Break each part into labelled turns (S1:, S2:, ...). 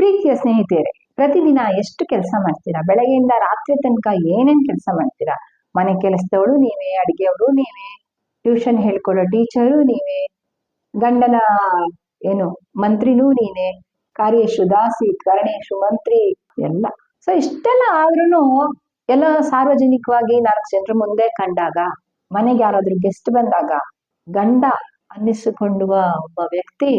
S1: ಪ್ರೀತಿಯ ಸ್ನೇಹಿತೆಯರೇ, ಪ್ರತಿದಿನ ಎಷ್ಟು ಕೆಲಸ ಮಾಡ್ತೀರಾ? ಬೆಳಗ್ಗೆಯಿಂದ ರಾತ್ರಿ ತನಕ ಏನೇನ್ ಕೆಲಸ ಮಾಡ್ತೀರಾ? ಮನೆ ಕೆಲಸದವಳು ನೀವೇ, ಅಡಿಗೆಯವರು ನೀವೇ, ಟ್ಯೂಷನ್ ಹೇಳ್ಕೊಡೋ ಟೀಚರು ನೀವೇ, ಗಂಡನ ಏನು ಮಂತ್ರಿನೂ ನೀನೆ, ಕಾರ್ಯೇಶು ದಾಸಿ ಕರಣೇಶು ಮಂತ್ರಿ ಎಲ್ಲ. ಸೊ ಇಷ್ಟೆಲ್ಲ ಆದ್ರೂ ಎಲ್ಲ ಸಾರ್ವಜನಿಕವಾಗಿ 4 ಜನರ ಮುಂದೆ ಕಂಡಾಗ, ಮನೆಗೆ ಯಾರಾದ್ರೂ ಗೆಸ್ಟ್ ಬಂದಾಗ ಗಂಡ ಅನ್ನಿಸಿಕೊಳ್ಳುವ ಒಬ್ಬ ವ್ಯಕ್ತಿ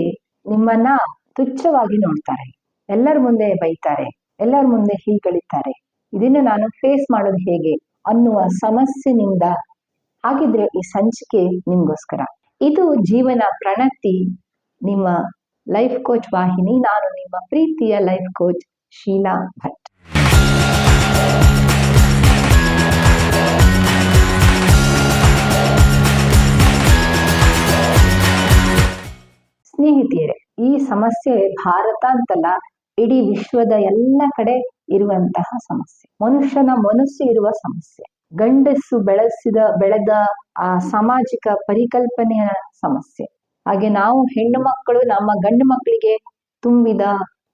S1: ನಿಮ್ಮನ್ನ ತುಚ್ಛವಾಗಿ ನೋಡ್ತಾರೆ, ಎಲ್ಲರ ಮುಂದೆ ಬೈತಾರೆ, ಎಲ್ಲರ ಮುಂದೆ ಹೀಗಳಿತಾರೆ. ಇದನ್ನು ನಾನು ಫೇಸ್ ಮಾಡೋದು ಹೇಗೆ ಅನ್ನುವ ಸಮಸ್ಯೆನಿಂದ ಹಾಗಿದ್ರೆ ಈ ಸಂಚಿಕೆ ನಿಮ್ಗೋಸ್ಕರ. ಇದು ಜೀವನ ಪ್ರಣತಿ, ನಿಮ್ಮ ಲೈಫ್ ಕೋಚ್ ವಾಹಿನಿ. ನಾನು ನಿಮ್ಮ ಪ್ರೀತಿಯ ಲೈಫ್ ಕೋಚ್ ಶೀಲಾ ಭಟ್. ಸ್ನೇಹಿತೆಯರೇ, ಈ ಸಮಸ್ಯೆ ಭಾರತ ಅಂತಲ್ಲ, ಇಡೀ ವಿಶ್ವದ ಎಲ್ಲ ಕಡೆ ಇರುವಂತಹ ಸಮಸ್ಯೆ, ಮನುಷ್ಯನ ಮನಸ್ಸು ಇರುವ ಸಮಸ್ಯೆ, ಗಂಡಸು ಬೆಳೆದ ಆ ಸಾಮಾಜಿಕ ಪರಿಕಲ್ಪನೆಯ ಸಮಸ್ಯೆ. ಹಾಗೆ ನಾವು ಹೆಣ್ಣು ಮಕ್ಕಳು ನಮ್ಮ ಗಂಡು ಮಕ್ಕಳಿಗೆ ತುಂಬಿದ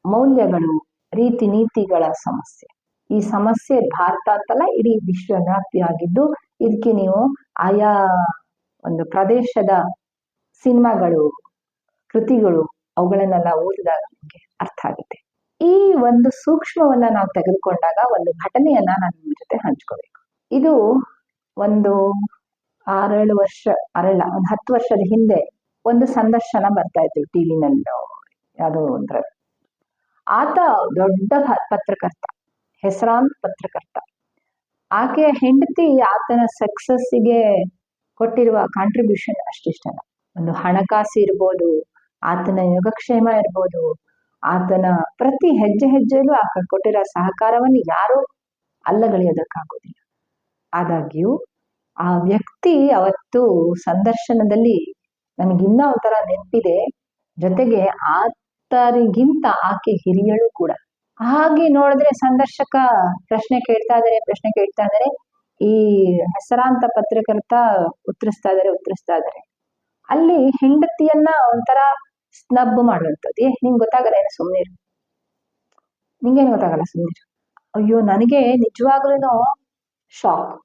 S1: ಮೌಲ್ಯಗಳು, ರೀತಿ ನೀತಿಗಳ ಸಮಸ್ಯೆ. ಈ ಸಮಸ್ಯೆ ಭಾರತ ಅಂತಲ್ಲ, ಇಡೀ ವಿಶ್ವವ್ಯಾಪಿಯಾಗಿದ್ದು, ಇದಕ್ಕೆ ನೀವು ಆಯಾ ಒಂದು ಪ್ರದೇಶದ ಸಿನಿಮಾಗಳು, ಕೃತಿಗಳು, ಅವುಗಳನ್ನೆಲ್ಲ ಓದಿದಾಗ ನಿಮಗೆ ಅರ್ಥ ಆಗುತ್ತೆ. ಈ ಒಂದು ಸೂಕ್ಷ್ಮವನ್ನ ನಾವು ತೆಗೆದುಕೊಂಡಾಗ ಒಂದು ಘಟನೆಯನ್ನ ನಾನು ನಿಮ್ಮ ಜೊತೆ ಹಂಚ್ಕೋಬೇಕು. ಇದು ಒಂದು 6-7 ವರ್ಷ ಅರಲ್ಲ, ಒಂದು 10 ವರ್ಷದ ಹಿಂದೆ ಒಂದು ಸಂದರ್ಶನ ಬರ್ತಾ ಇತ್ತು ಟಿವಿನಲ್ಲಿ, ಯಾವುದೋ ಒಂದ್ರ. ಆತ ದೊಡ್ಡ ಪತ್ರಕರ್ತ, ಹೆಸರಾಂತ ಪತ್ರಕರ್ತ. ಆಕೆಯ ಹೆಂಡತಿ ಆತನ ಸಕ್ಸಸ್ಸಿಗೆ ಕೊಟ್ಟಿರುವ ಕಾಂಟ್ರಿಬ್ಯೂಷನ್ ಅಷ್ಟಿಷ್ಟಲ್ಲ. ಒಂದು ಹಣಕಾಸು ಇರ್ಬೋದು, ಆತನ ಯೋಗಕ್ಷೇಮ ಇರ್ಬೋದು, ಆತನ ಪ್ರತಿ ಹೆಜ್ಜೆ ಹೆಜ್ಜೆಯಲ್ಲೂ ಆಕೆ ಕೊಟ್ಟಿರೋ ಸಹಕಾರವನ್ನು ಯಾರೂ ಅಲ್ಲಗಳೆಯೋದಕ್ಕಾಗೋದಿಲ್ಲ. ಆದಾಗ್ಯೂ ಆ ವ್ಯಕ್ತಿ ಅವತ್ತು ಸಂದರ್ಶನದಲ್ಲಿ ನನಗಿನ್ನ ಒಂಥರ ನೆನಪಿದೆ, ಜೊತೆಗೆ ಆತನಿಗಿಂತ ಆಕೆ ಹಿರಿಯಳು ಕೂಡ. ಹಾಗೆ ನೋಡಿದ್ರೆ ಸಂದರ್ಶಕ ಪ್ರಶ್ನೆ ಕೇಳ್ತಾ ಇದ್ದಾರೆ, ಈ ಹೆಸರಾಂತ ಪತ್ರಕರ್ತ ಉತ್ತರಿಸ್ತಾ ಇದ್ದಾರೆ. ಅಲ್ಲಿ ಹೆಂಡತಿಯನ್ನ ಒಂಥರ ಸ್ನಬ್ ಮಾಡುವಂಥದ್ದು. ನಿಂಗೆ ಗೊತ್ತಾಗಲ್ಲ ಏನು, ಸುಮ್ಮನಿರು, ನಿಂಗೇನು ಗೊತ್ತಾಗಲ್ಲ, ಸುಮ್ಮನಿರು. ಅಯ್ಯೋ, ನನಗೆ ನಿಜವಾಗ್ಲೂ ಶಾಕ್.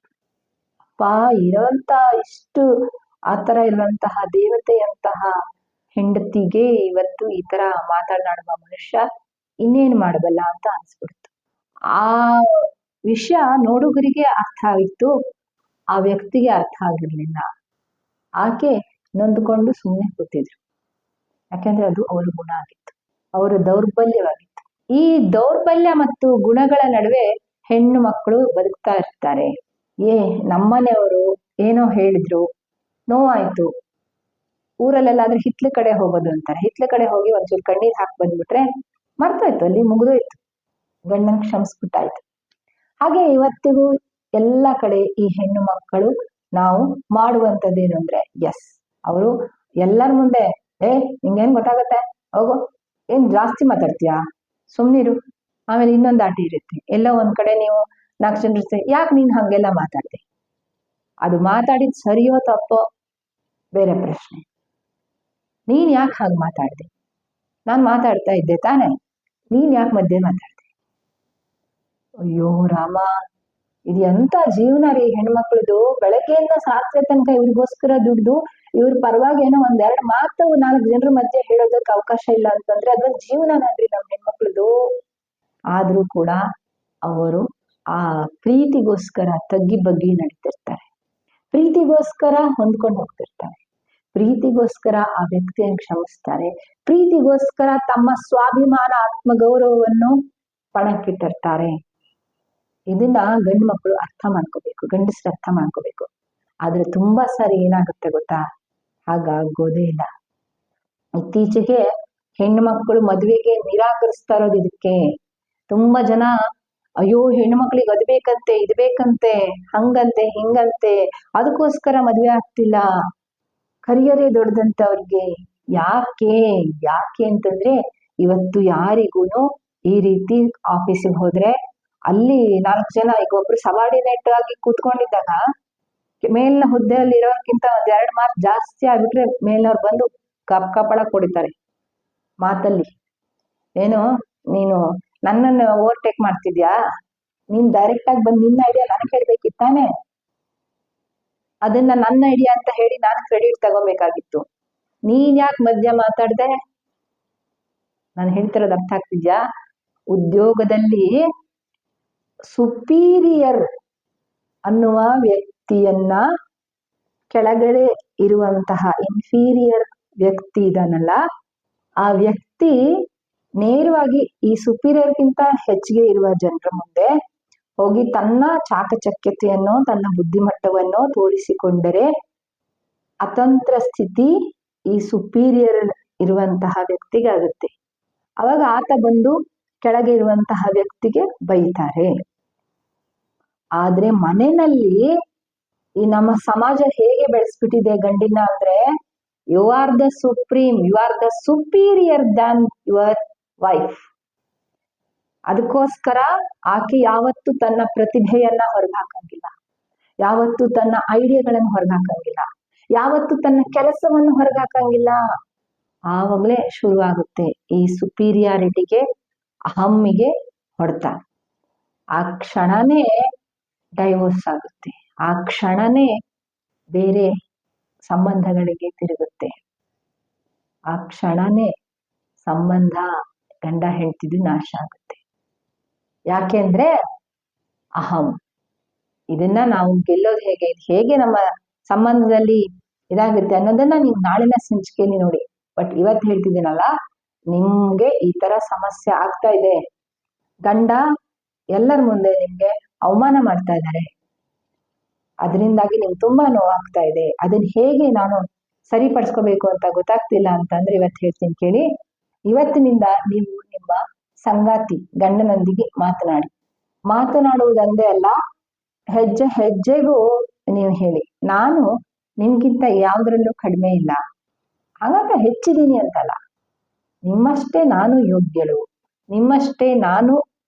S1: ಇರುವಂತ ಇಷ್ಟು ಆತರ ಇರುವಂತಹ ದೇವತೆಯಂತಹ ಹೆಂಡತಿಗೆ ಇವತ್ತು ಈ ತರ ಮಾತನಾಡುವ ಮನುಷ್ಯ ಇನ್ನೇನು ಮಾಡಬಲ್ಲ ಅಂತ ಅನ್ಸ್ಬಿಡ್ತು. ಆ ವಿಷಯ ನೋಡುಗರಿಗೆ ಅರ್ಥ ಆಗಿತ್ತು, ಆ ವ್ಯಕ್ತಿಗೆ ಅರ್ಥ ಆಗಿರ್ಲಿಲ್ಲ. ಆಕೆ ನೊಂದ್ಕೊಂಡು ಸುಮ್ಮನೆ ಕೂತಿದ್ರು, ಯಾಕೆಂದ್ರೆ ಅದು ಅವರ ಗುಣ ಆಗಿತ್ತು, ಅವರ ದೌರ್ಬಲ್ಯವಾಗಿತ್ತು. ಈ ದೌರ್ಬಲ್ಯ ಮತ್ತು ಗುಣಗಳ ನಡುವೆ ಹೆಣ್ಣು ಮಕ್ಕಳು ಬದುಕ್ತಾ ಇರ್ತಾರೆ. ನಮ್ಮನೆಯವರು ಏನೋ ಹೇಳಿದ್ರು, ನೋವಾಯ್ತು, ಊರಲ್ಲೆಲ್ಲಾದ್ರೂ ಹಿತ್ಲ ಕಡೆ ಹೋಗೋದು ಅಂತಾರೆ. ಹಿತ್ಲ ಕಡೆ ಹೋಗಿ ಒಂಚೂರು ಕಣ್ಣೀರ್ ಹಾಕಿ ಬಂದ್ಬಿಟ್ರೆ ಮರ್ತೋಯ್ತು, ಅಲ್ಲಿ ಮುಗಿದೋಯ್ತು, ಗಂಡನ ಕ್ಷಮಿಸ್ಬಿಟ್ಟಾಯ್ತು. ಹಾಗೆ ಇವತ್ತಿಗೂ ಎಲ್ಲ ಕಡೆ ಈ ಹೆಣ್ಣು ಮಕ್ಕಳು ನಾವು ಮಾಡುವಂಥದ್ದೇನು ಅಂದ್ರೆ, ಅವರು ಎಲ್ಲರ ಮುಂದೆ ನಿಂಗೇನ್ ಗೊತ್ತಾಗತ್ತೆ, ಹೋಗು, ಏನ್ ಜಾಸ್ತಿ ಮಾತಾಡ್ತೀಯಾ, ಸುಮ್ನಿರು. ಆಮೇಲೆ ಇನ್ನೊಂದು ಆಟ ಇರುತ್ತೆ, ಎಲ್ಲೋ ಒಂದ್ ಕಡೆ ನೀವು 4 ಜನರು ಯಾಕೆ ನೀನ್ ಹಂಗೆಲ್ಲ ಮಾತಾಡ್ದೆ, ಅದು ಮಾತಾಡಿದ್ ಸರಿಯೋ ತಪ್ಪೋ ಬೇರೆ ಪ್ರಶ್ನೆ. ನೀನ್ ಯಾಕೆ ಹಾಗೆ ಮಾತಾಡ್ದೆ, ನಾನ್ ಮಾತಾಡ್ತಾ ಇದ್ದೆ ತಾನೆ, ನೀನ್ ಯಾಕೆ ಮಧ್ಯೆ ಮಾತಾಡ್ದೆ. ಅಯ್ಯೋ ರಾಮ, ಇದು ಎಂತ ಜೀವನ ರೀ ಹೆಣ್ಮಕ್ಳದು. ಬೆಳಗ್ಗೆಯಿಂದ ರಾತ್ರಿ ತನಕ ಇವ್ರಿಗೋಸ್ಕರ ದುಡ್ದು, ಇವ್ರ ಪರವಾಗಿ ಏನೋ 1-2 ಮಾತು 4 ಜನರ ಮಧ್ಯೆ ಹೇಳೋದಕ್ಕೆ ಅವಕಾಶ ಇಲ್ಲ ಅಂತಂದ್ರೆ ಅದ್ರ ಜೀವನ ನನ್ರಿ ನಮ್ ಹೆಣ್ಮಕ್ಳದು. ಆದ್ರೂ ಕೂಡ ಅವರು ಆ ಪ್ರೀತಿಗೋಸ್ಕರ ತಗ್ಗಿ ಬಗ್ಗಿ ನಡೀತಿರ್ತಾರೆ, ಪ್ರೀತಿಗೋಸ್ಕರ ಹೊಂದ್ಕೊಂಡು ಹೋಗ್ತಿರ್ತಾರೆ, ಪ್ರೀತಿಗೋಸ್ಕರ ಆ ವ್ಯಕ್ತಿಯನ್ನು ಕ್ಷಮಿಸ್ತಾರೆ, ಪ್ರೀತಿಗೋಸ್ಕರ ತಮ್ಮ ಸ್ವಾಭಿಮಾನ ಆತ್ಮಗೌರವವನ್ನು ಪಣಕ್ಕಿಟ್ಟಿರ್ತಾರೆ. ಇದನ್ನ ಗಂಡು ಮಕ್ಕಳು ಅರ್ಥ ಮಾಡ್ಕೋಬೇಕು, ಗಂಡಸರು ಅರ್ಥ ಮಾಡ್ಕೋಬೇಕು. ಆದ್ರೆ ತುಂಬಾ ಸಾರಿ ಏನಾಗುತ್ತೆ ಗೊತ್ತಾ, ಹಾಗಾಗೋದೇ ಇಲ್ಲ. ಇತ್ತೀಚೆಗೆ ಹೆಣ್ಣು ಮಕ್ಕಳು ಮದುವೆಗೆ ನಿರಾಕರಿಸ್ತಾ ಇರೋದು ಇದಕ್ಕೆ. ತುಂಬಾ ಜನ ಅಯ್ಯೋ ಹೆಣ್ಣು ಮಕ್ಳಿಗೆ ಅದ್ ಬೇಕಂತೆ, ಇದ್ ಬೇಕಂತೆ, ಹಂಗಂತೆ ಹಿಂಗಂತೆ, ಅದಕ್ಕೋಸ್ಕರ ಮದ್ವೆ ಆಗ್ತಿಲ್ಲ, ಕರಿಯರೇ ದೊಡ್ಡದಂತೆ ಅವ್ರಿಗೆ. ಯಾಕೆ ಅಂತಂದ್ರೆ, ಇವತ್ತು ಯಾರಿಗೂನು ಈ ರೀತಿ ಆಫೀಸಿಗೆ ಹೋದ್ರೆ ಅಲ್ಲಿ 4 ಜನ, ಈಗ ಒಬ್ರು ಸಬಾರ್ಡಿನೇಟ್ ಆಗಿ ಕೂತ್ಕೊಂಡಿದ್ದಾಗ ಮೇಲಿನ ಹುದ್ದೆಯಲ್ಲಿ ಇರೋರ್ಕಿಂತ 1-2 ಮಾರ್ಕ್ ಜಾಸ್ತಿ ಆಗ್ಬಿಟ್ರೆ ಮೇಲಿನವ್ರು ಬಂದು ಕಪ್ಪಳ ಕೊಡಿತಾರೆ ಮಾತಲ್ಲಿ. ಏನು ನೀನು ನನ್ನನ್ನು ಓವರ್ಟೇಕ್ ಮಾಡ್ತಿದ್ಯಾ? ನೀನ್ ಡೈರೆಕ್ಟ್ ಆಗಿ ಬಂದು ನಿನ್ನ ಐಡಿಯಾ ನನಗೆ ಹೇಳ್ಬೇಕಿತ್ತಾನೆ. ಅದನ್ನ ನನ್ನ ಐಡಿಯಾ ಅಂತ ಹೇಳಿ ನಾನು ಕ್ರೆಡಿಟ್ ತಗೋಬೇಕಾಗಿತ್ತು. ನೀನ್ ಯಾಕೆ ಮಧ್ಯ ಮಾತಾಡ್ದೆ? ನಾನು ಹೇಳ್ತಿರೋದು ಅರ್ಥ ಆಗ್ತಿದ್ಯಾ? ಉದ್ಯೋಗದಲ್ಲಿ ಸುಪೀರಿಯರ್ ಅನ್ನುವ ವ್ಯಕ್ತಿಯನ್ನ ಕೆಳಗಡೆ ಇರುವಂತಹ ಇನ್ಫೀರಿಯರ್ ವ್ಯಕ್ತಿ ಇದನ್ನಲ್ಲ, ಆ ವ್ಯಕ್ತಿ ನೇರವಾಗಿ ಈ ಸುಪೀರಿಯರ್ಗಿಂತ ಹೆಚ್ಚಿಗೆ ಇರುವ ಜನರ ಮುಂದೆ ಹೋಗಿ ತನ್ನ ಚಾಕಚಕ್ಯತೆಯನ್ನು ತನ್ನ ಬುದ್ಧಿಮಟ್ಟವನ್ನು ತೋರಿಸಿಕೊಂಡರೆ ಅತಂತ್ರ ಸ್ಥಿತಿ ಈ ಸುಪೀರಿಯರ್ ಇರುವಂತಹ ವ್ಯಕ್ತಿಗೆ ಆಗುತ್ತೆ. ಅವಾಗ ಆತ ಬಂದು ಕೆಳಗೆ ಇರುವಂತಹ ವ್ಯಕ್ತಿಗೆ ಬೈತಾರೆ. ಆದ್ರೆ ಮನೆಯಲ್ಲಿ ಈ ನಮ್ಮ ಸಮಾಜ ಹೇಗೆ ಬೆಳೆಸ್ಬಿಟ್ಟಿದೆ ಗಂಡಿನ ಅಂದ್ರೆ, you are the supreme, you are the superior than your wife. ಅದಕ್ಕೋಸ್ಕರ ಆಕೆ ಯಾವತ್ತು ತನ್ನ ಪ್ರತಿಭೆಯನ್ನ ಹೊರಗಾಕಂಗಿಲ್ಲ, ಯಾವತ್ತು ತನ್ನ ಐಡಿಯಾಗಳನ್ನು ಹೊರಗಾಕಂಗಿಲ್ಲ, ಯಾವತ್ತು ತನ್ನ ಕೆಲಸವನ್ನು ಹೊರಗಾಕಂಗಿಲ್ಲ. ಆವಾಗಲೇ ಶುರುವಾಗುತ್ತೆ ಈ ಸುಪೀರಿಯಾರಿಟಿಗೆ, ಅಹಮ್ಮಿಗೆ ಹೊಡೆತ. ಆ ಕ್ಷಣನೇ ಡೈವೋರ್ಸ್ ಆಗುತ್ತೆ, ಆ ಕ್ಷಣನೇ ಬೇರೆ ಸಂಬಂಧಗಳಿಗೆ ತಿರುಗುತ್ತೆ, ಆ ಕ್ಷಣನೇ ಸಂಬಂಧ ಗಂಡ ಹೆಂಡತಿದು ನಾಶ ಆಗುತ್ತೆ. ಯಾಕೆಂದ್ರೆ ಅಹಂ. ಇದನ್ನ ನಾವು ಗೆಲ್ಲೋದು ಹೇಗೆ ನಮ್ಮ ಸಂಬಂಧದಲ್ಲಿ ಇದಾಗುತ್ತೆ ಅನ್ನೋದನ್ನ ನೀವು ನಾಳಿನ ಸಂಚಿಕೆಯಲ್ಲಿ ನೋಡಿ. ಬಟ್ ಇವತ್ತು ಹೇಳ್ತಿದ್ದೀನಲ್ಲ, ನಿಮ್ಗೆ ಈ ತರ ಸಮಸ್ಯೆ ಆಗ್ತಾ ಇದೆ, ಗಂಡ ಎಲ್ಲರ ಮುಂದೆ ನಿಮ್ಗೆ ಅವಮಾನ ಮಾಡ್ತಾ ಇದ್ದಾರೆ, ಅದರಿಂದಾಗಿ ನಿಮ್ಗೆ ತುಂಬಾ ನೋವಾಗ್ತಾ ಇದೆ, ಅದನ್ನ ಹೇಗೆ ನಾನು ಸರಿಪಡಿಸ್ಕೋಬೇಕು ಅಂತ ಗೊತ್ತಾಗ್ತಿಲ್ಲ ಅಂತಂದ್ರೆ ಇವತ್ತು ಹೇಳ್ತೀನಿ ಕೇಳಿ. ಇವತ್ತಿನಿಂದ ನೀವು ನಿಮ್ಮ ಸಂಗಾತಿ ಗಂಡನೊಂದಿಗೆ ಮಾತನಾಡುವುದಂದೇ ಅಲ್ಲ, ಹೆಜ್ಜೆ ಹೆಜ್ಜೆಗೂ ನೀವು ಹೇಳಿ, ನಾನು ನಿಮ್ಗಿಂತ ಯಾವ್ದ್ರಲ್ಲೂ ಕಡಿಮೆ ಇಲ್ಲ, ಹಾಗಾಗ ಹೆಚ್ಚಿದೀನಿ ಅಂತಲ್ಲ, ನಿಮ್ಮಷ್ಟೇ ನಾನು ಯೋಗ್ಯಳು, ನಿಮ್ಮಷ್ಟೇ ನಾನು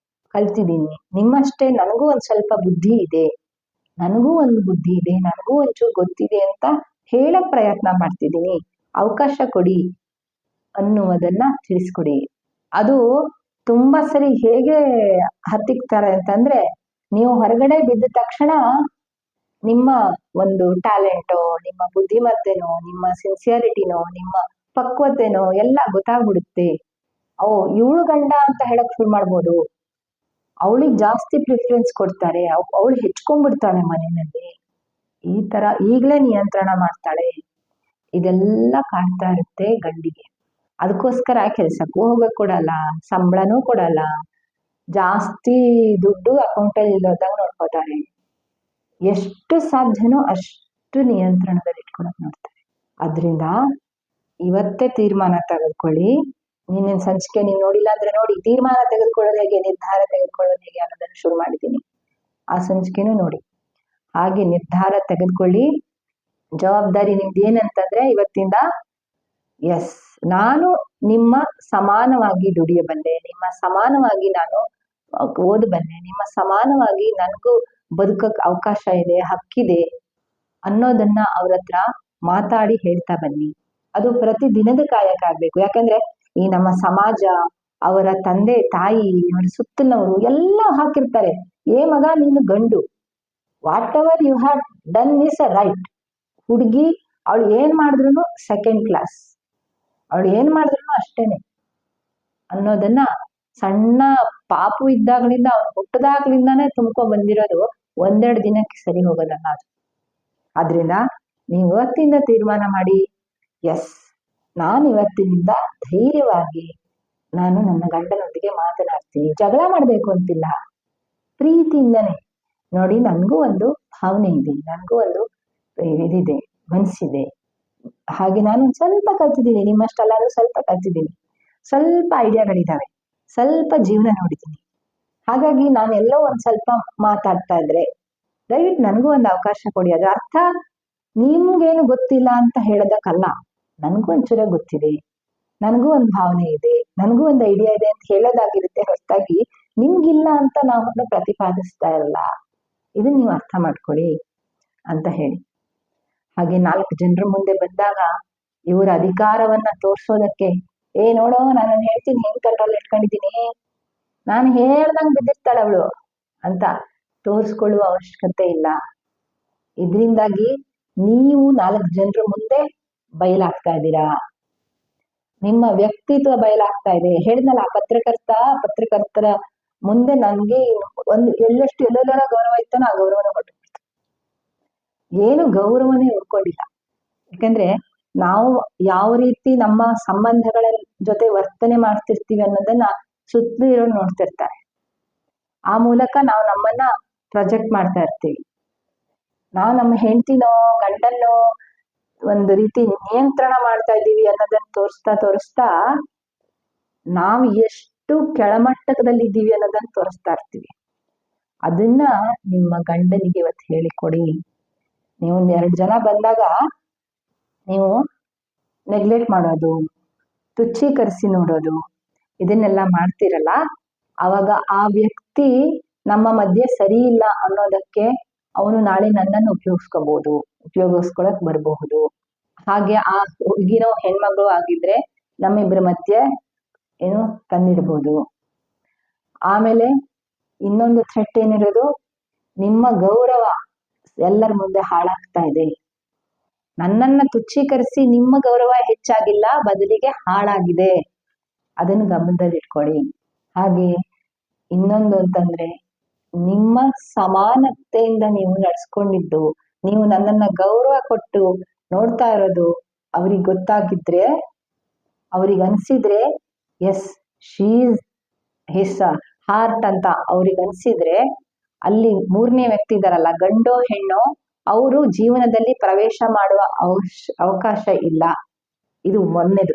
S1: ಕಲ್ತಿದ್ದೀನಿ, ನಿಮ್ಮಷ್ಟೇ ನನಗೂ ಒಂದ್ ಸ್ವಲ್ಪ ಬುದ್ಧಿ ಇದೆ, ನನಗೂ ಒಂದು ಬುದ್ಧಿ ಇದೆ, ನನಗೂ ಒಂಚೂರು ಗೊತ್ತಿದೆ ಅಂತ ಹೇಳಕ್ ಪ್ರಯತ್ನ ಮಾಡ್ತಿದ್ದೀನಿ, ಅವಕಾಶ ಕೊಡಿ ಅನ್ನುವುದನ್ನ ತಿಳಿಸ್ಕೊಡಿ. ಅದು ತುಂಬಾ ಸರಿ ಹೇಗೆ ಹತ್ತಿಕ್ತಾರೆ ಅಂತಂದ್ರೆ, ನೀವು ಹೊರಗಡೆ ಬಿದ್ದ ತಕ್ಷಣ ನಿಮ್ಮ ಒಂದು ಟ್ಯಾಲೆಂಟೋ, ನಿಮ್ಮ ಬುದ್ಧಿಮತ್ತೆನೋ, ನಿಮ್ಮ ಸಿನ್ಸಿಯಾರಿಟಿನೋ, ನಿಮ್ಮ ಪಕ್ವತೆನೋ ಎಲ್ಲ ಗೊತ್ತಾಗ್ಬಿಡುತ್ತೆ. ಇವಳು ಗಂಡ ಅಂತ ಹೇಳಕ್ ಶುರು ಮಾಡ್ಬೋದು, ಅವಳಿಗೆ ಜಾಸ್ತಿ ಪ್ರಿಫರೆನ್ಸ್ ಕೊಡ್ತಾರೆ, ಅವಳು ಹೆಚ್ಕೊಂಡ್ಬಿಡ್ತಾಳೆ ಮನೆಯಲ್ಲಿ, ಈ ತರ ಈಗಲೇ ನಿಯಂತ್ರಣ ಮಾಡ್ತಾಳೆ, ಇದೆಲ್ಲ ಕಾಡ್ತಾ ಇರುತ್ತೆ ಗಂಡಿಗೆ. ಅದಕ್ಕೋಸ್ಕರ ಕೆಲ್ಸಕ್ಕೂ ಹೋಗಕ್ ಕೊಡಲ್ಲ, ಸಂಬಳನೂ ಕೊಡಲ್ಲ, ಜಾಸ್ತಿ ದುಡ್ಡು ಅಕೌಂಟಲ್ಲಿ ಇಲ್ಲೋದಾಗ ನೋಡ್ಕೋತಾರೆ, ಎಷ್ಟು ಸಾಧ್ಯನೋ ಅಷ್ಟು ನಿಯಂತ್ರಣದಲ್ಲಿ ಇಟ್ಕೊಳಕ್ ನೋಡ್ತಾರೆ. ಅದ್ರಿಂದ ಇವತ್ತೇ ತೀರ್ಮಾನ ತೆಗೆದುಕೊಳ್ಳಿ. ನಿನ್ನೆ ಸಂಚಿಕೆ ನೀವು ನೋಡಿಲ್ಲ ಅಂದ್ರೆ ನೋಡಿ, ತೀರ್ಮಾನ ತೆಗೆದುಕೊಳ್ಳೋದು ಹೇಗೆ, ನಿರ್ಧಾರ ತೆಗೆದುಕೊಳ್ಳೋದು ಹೇಗೆ ಅನ್ನೋದನ್ನು ಶುರು ಮಾಡಿದ್ದೀನಿ, ಆ ಸಂಚಿಕೆನೂ ನೋಡಿ. ಹಾಗೆ ನಿರ್ಧಾರ ತೆಗೆದುಕೊಳ್ಳಿ. ಜವಾಬ್ದಾರಿ ನಿಮ್ದು ಏನಂತಂದ್ರೆ, ಇವತ್ತಿಂದ ಎಸ್, ನಾನು ನಿಮ್ಮ ಸಮಾನವಾಗಿ ದುಡಿಯಬಲ್ಲೆ, ನಿಮ್ಮ ಸಮಾನವಾಗಿ ನಾನು ಓದಬಲ್ಲೆ, ನಿಮ್ಮ ಸಮಾನವಾಗಿ ನನಗೂ ಬದುಕಕ್ ಅವಕಾಶ ಇದೆ, ಹಕ್ಕಿದೆ ಅನ್ನೋದನ್ನ ಅವ್ರ ಹತ್ರ ಮಾತಾಡಿ ಹೇಳ್ತಾ ಬನ್ನಿ. ಅದು ಪ್ರತಿ ದಿನದ ಕಾಯಕ ಆಗ್ಬೇಕು. ಯಾಕಂದ್ರೆ ಈ ನಮ್ಮ ಸಮಾಜ, ಅವರ ತಂದೆ ತಾಯಿ, ಅವರ ಸುತ್ತಲವರು ಎಲ್ಲ ಹಾಕಿರ್ತಾರೆ, ಮಗ ನೀನು ಗಂಡು, whatever you have done is a right. ಹುಡುಗಿ ಅವಳು ಏನ್ ಮಾಡಿದ್ರು ಸೆಕೆಂಡ್ ಕ್ಲಾಸ್, ಅವಳು ಏನ್ ಮಾಡಿದ್ರು ಅಷ್ಟೇನೆ ಅನ್ನೋದನ್ನ ಸಣ್ಣ ಪಾಪು ಇದ್ದಾಗ್ಲಿಂದ, ಅವ್ನು ಹುಟ್ಟದಾಗ್ಲಿಂದಾನೇ ತುಂಬ್ಕೊ ಬಂದಿರೋದು, ಒಂದೆರಡು ದಿನಕ್ಕೆ ಸರಿ ಹೋಗೋದಲ್ಲ ಅದು. ಆದ್ರಿಂದ ನೀವು ಇವತ್ತಿಂದ ತೀರ್ಮಾನ ಮಾಡಿ, ಎಸ್, ನಾನು ಇವತ್ತಿನಿಂದ ಧೈರ್ಯವಾಗಿ ನಾನು ನನ್ನ ಗಂಡನೊಂದಿಗೆ ಮಾತನಾಡ್ತೀನಿ. ಜಗಳ ಮಾಡ್ಬೇಕು ಅಂತಿಲ್ಲ, ಪ್ರೀತಿಯಿಂದನೇ. ನೋಡಿ, ನನ್ಗೂ ಒಂದು ಭಾವನೆ ಇದೆ, ನನ್ಗೂ ಒಂದು ಇದಿದೆ, ಮನ್ಸಿದೆ, ಹಾಗೆ ನಾನು ಸ್ವಲ್ಪ ಕಲ್ತಿದ್ದೀನಿ, ನಿಮ್ಮಷ್ಟಲ್ಲ ಸ್ವಲ್ಪ ಕಲ್ತಿದ್ದೀನಿ, ಸ್ವಲ್ಪ ಐಡಿಯಾಗಳಿದಾವೆ, ಸ್ವಲ್ಪ ಜೀವನ ನೋಡಿದ್ದೀನಿ, ಹಾಗಾಗಿ ನಾನೆಲ್ಲೋ ಒಂದ್ ಸ್ವಲ್ಪ ಮಾತಾಡ್ತಾ ಇದ್ರೆ ದಯವಿಟ್ಟು ನನಗೂ ಒಂದು ಅವಕಾಶ ಕೊಡಿ. ಅದ್ರ ಅರ್ಥ ನಿಮ್ಗೇನು ಗೊತ್ತಿಲ್ಲ ಅಂತ ಹೇಳೋದಕ್ಕಲ್ಲ, ನನಗೂ ಒಂಚೂರ ಗೊತ್ತಿದೆ, ನನಗೂ ಒಂದು ಭಾವನೆ ಇದೆ, ನನಗೂ ಒಂದು ಐಡಿಯಾ ಇದೆ ಅಂತ ಹೇಳೋದಾಗಿರುತ್ತೆ ಹೊರತಾಗಿ ನಿಮ್ಗಿಲ್ಲ ಅಂತ ನಾವು ಪ್ರತಿಪಾದಿಸ್ತಾ ಇರಲ್ಲ. ಇದನ್ನ ನೀವು ಅರ್ಥ ಮಾಡ್ಕೊಳ್ಳಿ ಅಂತ ಹೇಳಿ. ಹಾಗೆ 4 ಜನರ ಮುಂದೆ ಬಂದಾಗ ಇವರ ಅಧಿಕಾರವನ್ನ ತೋರ್ಸೋದಕ್ಕೆ, ನೋಡೋ ನಾನು ಹೇಳ್ತೀನಿ, ಹೆಂಗ್ ಕಂಟ್ರೋಲ್ ಇಟ್ಕೊಂಡಿದ್ದೀನಿ, ನಾನು ಹೇಳ್ದಂಗ್ ಬಿದ್ದಿರ್ತಾಳೆ ಅವಳು ಅಂತ ತೋರಿಸ್ಕೊಳ್ಳುವ ಅವಶ್ಯಕತೆ ಇಲ್ಲ. ಇದರಿಂದಾಗಿ ನೀವು 4 ಜನರ ಮುಂದೆ ಬಯಲಾಗ್ತಾ ಇದ್ದೀರಾ, ನಿಮ್ಮ ವ್ಯಕ್ತಿತ್ವ ಬಯಲಾಗ್ತಾ ಇದೆ. ಹೇಳಿದ್ನಲ್ಲ, ಪತ್ರಕರ್ತರ ಮುಂದೆ ನನ್ಗೆ ಒಂದು ಎಲ್ಲೆಲ್ಲರ ಗೌರವ ಇತ್ತಾನೋ ಆ ಗೌರವನ ಕೊಟ್ಟು ಏನು ಗೌರವನೇ ಉಳ್ಕೊಂಡಿಲ್ಲ. ಯಾಕಂದ್ರೆ ನಾವು ಯಾವ ರೀತಿ ನಮ್ಮ ಸಂಬಂಧಗಳ ಜೊತೆ ವರ್ತನೆ ಮಾಡ್ತಿರ್ತೀವಿ ಅನ್ನೋದನ್ನ ಸುತ್ತಲೂ ಇರೋರು ನೋಡ್ತಿರ್ತಾರೆ. ಆ ಮೂಲಕ ನಾವು ನಮ್ಮನ್ನ ಪ್ರೊಜೆಕ್ಟ್ ಮಾಡ್ತಾ ಇರ್ತೀವಿ. ನಾವು ನಮ್ಮ ಹೆಂಡತಿನೋ ಗಂಡನ್ನೋ ಒಂದು ರೀತಿ ನಿಯಂತ್ರಣ ಮಾಡ್ತಾ ಇದ್ದೀವಿ ಅನ್ನೋದನ್ನ ತೋರಿಸ್ತಾ ನಾವು ಎಷ್ಟು ಕೆಳಮಟ್ಟದಲ್ಲಿ ಇದ್ದೀವಿ ಅನ್ನೋದನ್ನ ತೋರಿಸ್ತಾ ಇರ್ತೀವಿ. ಅದನ್ನ ನಿಮ್ಮ ಗಂಡನಿಗೆ ಇವತ್ತು ಹೇಳಿಕೊಡಿ. ನೀವು 2 ಜನ ಬಂದಾಗ ನೀವು ನೆಗ್ಲೆಕ್ಟ್ ಮಾಡೋದು, ತುಚ್ಛೀಕರಿಸಿ ನೋಡೋದು, ಇದನ್ನೆಲ್ಲ ಮಾಡ್ತಿರಲ್ಲ, ಅವಾಗ ಆ ವ್ಯಕ್ತಿ ನಮ್ಮ ಮಧ್ಯೆ ಸರಿ ಇಲ್ಲ ಅನ್ನೋದಕ್ಕೆ ಅವನು ನಾಳೆ ನನ್ನನ್ನು ಉಪಯೋಗಿಸ್ಕೊಳಕ್ ಬರಬಹುದು. ಹಾಗೆ ಆ ಹುಡುಗಿನೋ ಹೆಣ್ಮಗಳು ಆಗಿದ್ರೆ ನಮ್ಮಿಬ್ಬರ ಮಧ್ಯೆ ಏನು ತಂದಿಡ್ಬೋದು. ಆಮೇಲೆ ಇನ್ನೊಂದು ಥ್ರೆಟ್ ಏನಿರೋದು, ನಿಮ್ಮ ಗೌರವ ಎಲ್ಲರ ಮುಂದೆ ಹಾಳಾಗ್ತಾ ಇದೆ. ನನ್ನನ್ನ ತುಚ್ಛೀಕರಿಸಿ ನಿಮ್ಮ ಗೌರವ ಹೆಚ್ಚಾಗಿಲ್ಲ, ಬದಲಿಗೆ ಹಾಳಾಗಿದೆ. ಅದನ್ನು ಗಮನದಲ್ಲಿ ಇಟ್ಕೊಳ್ಳಿ. ಹಾಗೆ ಇನ್ನೊಂದು ಅಂತಂದ್ರೆ, ನಿಮ್ಮ ಸಮಾನತೆಯಿಂದ ನೀವು ನಡ್ಸ್ಕೊಂಡಿದ್ದು, ನೀವು ನನ್ನನ್ನ ಗೌರವ ಕೊಟ್ಟು ನೋಡ್ತಾ ಇರೋದು ಅವ್ರಿಗೆ ಗೊತ್ತಾಗಿದ್ರೆ, ಅವ್ರಿಗೆ ಅನ್ಸಿದ್ರೆ yes she is his heart ಅಂತ ಅವ್ರಿಗೆ ಅನ್ಸಿದ್ರೆ, ಅಲ್ಲಿ 3ನೇ ವ್ಯಕ್ತಿ ಇದಾರಲ್ಲ, ಗಂಡೋ ಹೆಣ್ಣೋ, ಅವರು ಜೀವನದಲ್ಲಿ ಪ್ರವೇಶ ಮಾಡುವ ಅವಕಾಶ ಇಲ್ಲ. ಇದು 1ನೇದು.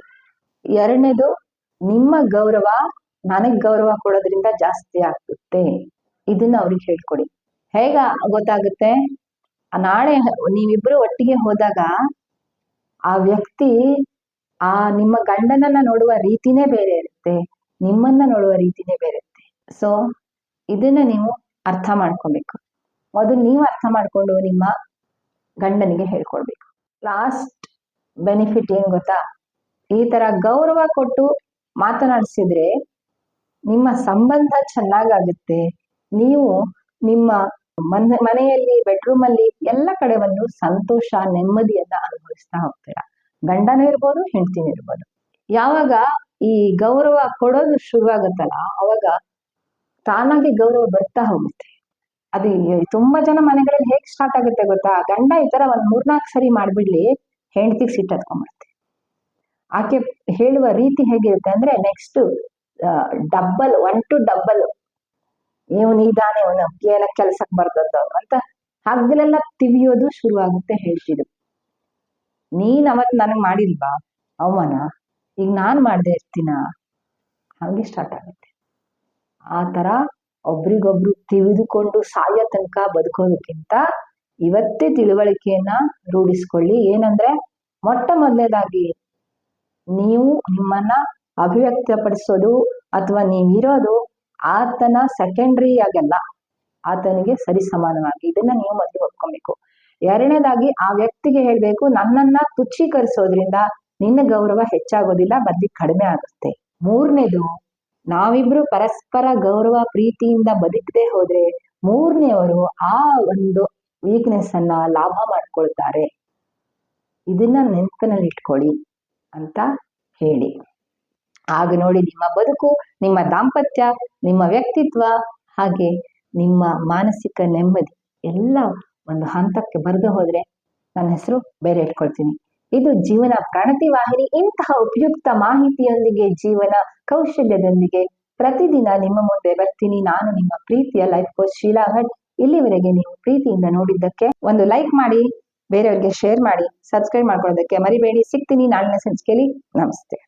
S1: 2ನೇದು, ನಿಮ್ಮ ಗೌರವ ನನಗ್ ಗೌರವ ಕೊಡೋದ್ರಿಂದ ಜಾಸ್ತಿ ಆಗುತ್ತೆ. ಇದನ್ನ ಅವ್ರಿಗೆ ಹೇಳ್ಕೊಡಿ. ಹೇಗ ಗೊತ್ತಾಗುತ್ತೆ? ನಾಳೆ ನೀವಿಬ್ರು ಒಟ್ಟಿಗೆ ಹೋದಾಗ ಆ ವ್ಯಕ್ತಿ ನಿಮ್ಮ ಗಂಡನನ್ನ ನೋಡುವ ರೀತಿನೇ ಬೇರೆ ಇರುತ್ತೆ, ನಿಮ್ಮನ್ನ ನೋಡುವ ರೀತಿನೇ ಬೇರೆ ಇರುತ್ತೆ. ಸೊ ಇದನ್ನ ನೀವು ಅರ್ಥ ಮಾಡ್ಕೊಬೇಕು. ಮೊದಲು ನೀವು ಅರ್ಥ ಮಾಡ್ಕೊಂಡು ನಿಮ್ಮ ಗಂಡನಿಗೆ ಹೇಳ್ಕೊಡ್ಬೇಕು. ಲಾಸ್ಟ್ ಬೆನಿಫಿಟ್ ಏನ್ ಗೊತ್ತಾ? ಈ ತರ ಗೌರವ ಕೊಟ್ಟು ಮಾತನಾಡಿಸಿದ್ರೆ ನಿಮ್ಮ ಸಂಬಂಧ ಚೆನ್ನಾಗಾಗುತ್ತೆ. ನೀವು ನಿಮ್ಮ ಮನೆಯಲ್ಲಿ, ಬೆಡ್ರೂಮ್ ಅಲ್ಲಿ ಎಲ್ಲ ಕಡೆ ಒಂದು ಸಂತೋಷ, ನೆಮ್ಮದಿಯನ್ನ ಅನುಭವಿಸ್ತಾ ಹೋಗ್ತೀರಾ. ಗಂಡನೂ ಇರ್ಬೋದು, ಹೆಂಡತಿನೂ ಇರ್ಬೋದು. ಯಾವಾಗ ಈ ಗೌರವ ಕೊಡೋದು ಶುರುವಾಗುತ್ತಲ್ಲ, ಅವಾಗ ತಾನಾಗಿ ಗೌರವ ಬರ್ತಾ ಹೋಗುತ್ತೆ. ಅದು ತುಂಬಾ ಜನ ಮನೆಗಳಲ್ಲಿ ಹೇಗ್ ಸ್ಟಾರ್ಟ್ ಆಗುತ್ತೆ ಗೊತ್ತಾ? ಗಂಡ ಈ ತರ 3-4 ಸರಿ ಮಾಡ್ಬಿಡ್ಲಿ, ಹೆಂಡತಿಗೆ ಸಿಟ್ಟು ಹತ್ಕೊಂಡ್ಬಿಡುತ್ತೆ. ಆಕೆ ಹೇಳುವ ರೀತಿ ಹೇಗಿರುತ್ತೆ ಅಂದ್ರೆ, ನೆಕ್ಸ್ಟ್ ಡಬ್ಬಲ್, 1 to double, ಇವನಿದಾನೆ, ಇವನು ಏನಕ್ಕೆ ಕೆಲ್ಸಕ್ಕೆ ಬರ್ದದ್ದವನು ಅಂತ ಹಗ್ಲೆಲ್ಲ ತಿವಿಯೋದು ಶುರುವಾಗುತ್ತೆ. ಹೇಳ್ತಿದ್ರು, ನೀನ್ ಅವತ್ ನನಗ್ ಮಾಡಿಲ್ವಾ ಅವಮಾನ, ಈಗ ನಾನ್ ಮಾಡ್ದೆ ಇರ್ತೀನ, ಹಂಗೆ ಸ್ಟಾರ್ಟ್ ಆಗುತ್ತೆ. ಆ ತರ ಒಬ್ರಿಗೊಬ್ರು ತಿಳಿದುಕೊಂಡು ಸಾಯೋ ತನಕ ಬದುಕೋದಕ್ಕಿಂತ ಇವತ್ತೇ ತಿಳುವಳಿಕೆಯನ್ನ ರೂಢಿಸ್ಕೊಳ್ಳಿ. ಏನಂದ್ರೆ, ಮೊದಲನೇದಾಗಿ ನೀವು ನಿಮ್ಮನ್ನ ಅಭಿವ್ಯಕ್ತಪಡಿಸೋದು ಅಥವಾ ನೀವಿರೋದು ಆತನ ಸೆಕೆಂಡ್ರಿ ಆಗಲ್ಲ, ಆತನಿಗೆ ಸರಿ ಸಮಾನವಾಗಿ. ಇದನ್ನ ನೀವು ಮೊದಲು ಒಪ್ಕೊಬೇಕು. 2ನೇದಾಗಿ ಆ ವ್ಯಕ್ತಿಗೆ ಹೇಳ್ಬೇಕು, ನನ್ನನ್ನ ತುಚ್ಛೀಕರಿಸೋದ್ರಿಂದ ನಿನ್ನ ಗೌರವ ಹೆಚ್ಚಾಗೋದಿಲ್ಲ, ಬದಲಿಗೆ ಕಡಿಮೆ ಆಗುತ್ತೆ. 3ನೇದು, ನಾವಿಬ್ರು ಪರಸ್ಪರ ಗೌರವ ಪ್ರೀತಿಯಿಂದ ಬದುಕದೆ ಹೋದ್ರೆ 3ನೇವರು ಆ ಒಂದು ವೀಕ್ನೆಸ್ ಅನ್ನ ಲಾಭ ಮಾಡ್ಕೊಳ್ತಾರೆ. ಇದನ್ನ ನೆನಪಿನಲ್ಲಿ ಇಟ್ಕೊಳ್ಳಿ ಅಂತ ಹೇಳಿ. ಆಗ ನೋಡಿ, ನಿಮ್ಮ ಬದುಕು, ನಿಮ್ಮ ದಾಂಪತ್ಯ, ನಿಮ್ಮ ವ್ಯಕ್ತಿತ್ವ, ಹಾಗೆ ನಿಮ್ಮ ಮಾನಸಿಕ ನೆಮ್ಮದಿ ಎಲ್ಲ ಒಂದು ಹಂತಕ್ಕೆ ಬರೆದು ಹೋದ್ರೆ ನನ್ನ ಹೆಸರು ಬೇರೆ ಇಟ್ಕೊಳ್ತೀನಿ. ಇದು ಜೀವನ ಪ್ರಣತಿ ವಾಹಿನಿ. ಇಂತಹ ಉಪಯುಕ್ತ ಮಾಹಿತಿಯೊಂದಿಗೆ, ಜೀವನ ಕೌಶಲ್ಯದೊಂದಿಗೆ ಪ್ರತಿದಿನ ನಿಮ್ಮ ಮುಂದೆ ಬರ್ತೀನಿ. ನಾನು ನಿಮ್ಮ ಪ್ರೀತಿಯ ಲೈಫ್ ಕೋಚ್ ಶೀಲಾ ಭಟ್. ಇಲ್ಲಿವರೆಗೆ ನೀವು ಪ್ರೀತಿಯಿಂದ ನೋಡಿದ್ದಕ್ಕೆ ಒಂದು ಲೈಕ್ ಮಾಡಿ, ಬೇರೆಯವರಿಗೆ ಶೇರ್ ಮಾಡಿ, ಸಬ್ಸ್ಕ್ರೈಬ್ ಮಾಡ್ಕೊಳ್ಳೋದಕ್ಕೆ ಮರಿಬೇಡಿ. ಸಿಗ್ತೀನಿ ನಾಳಿನ ಸಂಚಿಕೆಯಲ್ಲಿ. ನಮಸ್ತೆ.